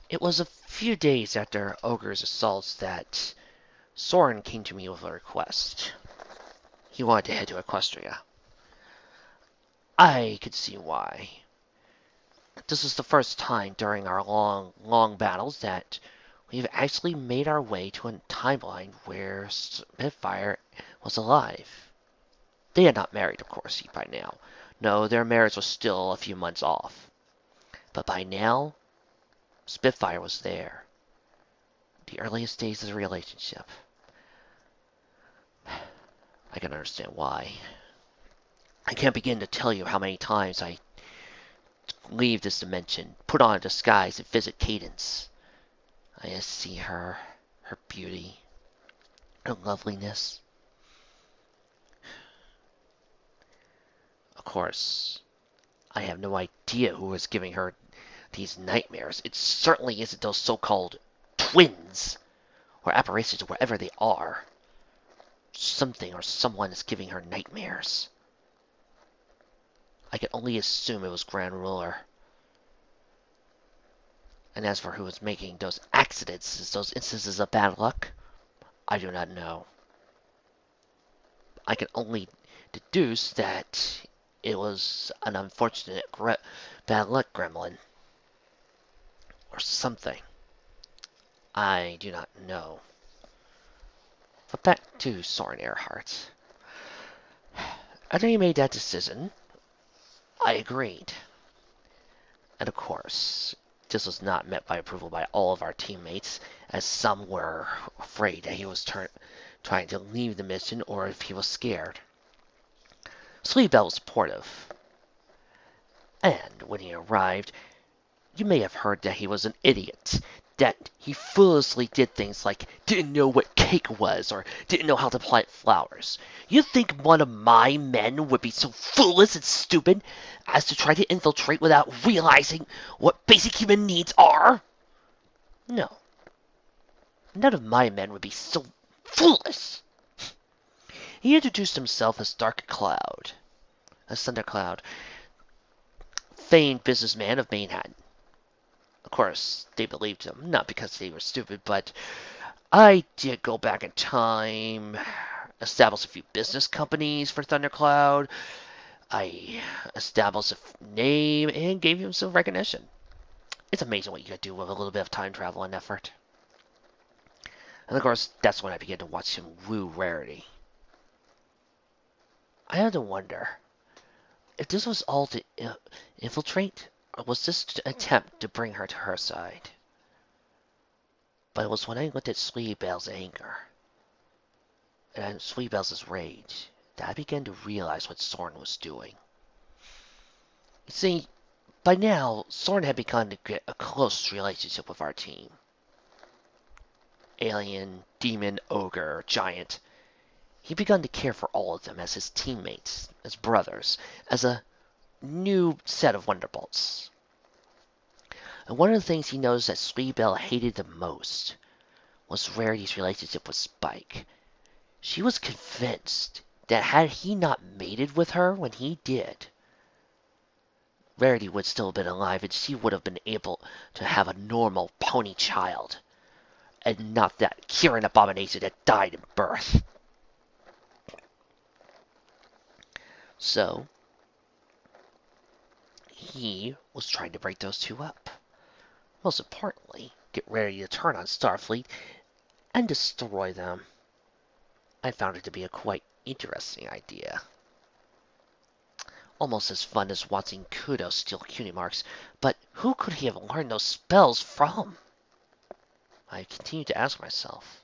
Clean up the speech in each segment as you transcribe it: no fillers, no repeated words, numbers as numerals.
It was a few days after Ogre's assaults that Soren came to me with a request. He wanted to head to Equestria. I could see why. This was the first time during our long battles that we've actually made our way to a timeline where Spitfire was alive. They had not married, of course, by now. No, their marriage was still a few months off. But by now, Spitfire was there. The earliest days of the relationship. I can understand why. I can't begin to tell you how many times I leave this dimension, put on a disguise, and visit Cadence. I just see her, her beauty, her loveliness. Of course, I have no idea who is giving her these nightmares. It certainly isn't those so-called twins, or apparitions, or whatever they are. Something or someone is giving her nightmares. I can only assume it was Grand Ruler. And as for who is making those accidents, those instances of bad luck, I do not know. I can only deduce that it was an unfortunate bad luck gremlin. Or something. I do not know. But back to Soren Earhart. After he made that decision, I agreed. And of course, this was not met by approval by all of our teammates, as some were afraid that he was trying to leave the mission or if he was scared. Sleepbell was supportive. And when he arrived, you may have heard that he was an idiot, that he foolishly did things like didn't know what cake was or didn't know how to plant flowers. You think one of my men would be so foolish and stupid as to try to infiltrate without realizing what basic human needs are? No. None of my men would be so foolish. He introduced himself as Dark Cloud, as Thundercloud, famed businessman of Manhattan. Of course, they believed him, not because they were stupid, but I did go back in time, establish a few business companies for Thundercloud. I established a name and gave him some recognition. It's amazing what you can do with a little bit of time travel and effort. And of course, that's when I began to watch him woo Rarity. I had to wonder if this was all to infiltrate, or was this an attempt to bring her to her side? But it was when I looked at Sleebell's anger and Sleebell's rage that I began to realize what Soren was doing. You see, by now, Soren had begun to get a close relationship with our team. Alien, demon, ogre, giant. He began to care for all of them as his teammates, as brothers, as a new set of Wonderbolts. And one of the things he noticed that Sleebell hated the most was Rarity's relationship with Spike. She was convinced that had he not mated with her when he did, Rarity would still have been alive and she would have been able to have a normal pony child, and not that Kieran abomination that died in birth. So, he was trying to break those two up. Most importantly, get Rarity to turn on Starfleet and destroy them. I found it to be a quite interesting idea. Almost as fun as watching Kudo steal cutie marks, but who could he have learned those spells from? I continued to ask myself.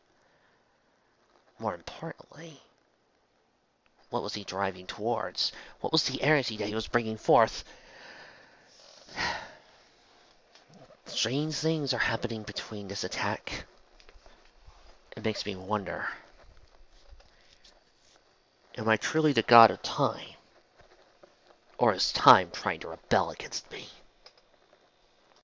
More importantly, what was he driving towards? What was the energy that he was bringing forth? Strange things are happening between this attack. It makes me wonder. Am I truly the god of time? Or is time trying to rebel against me?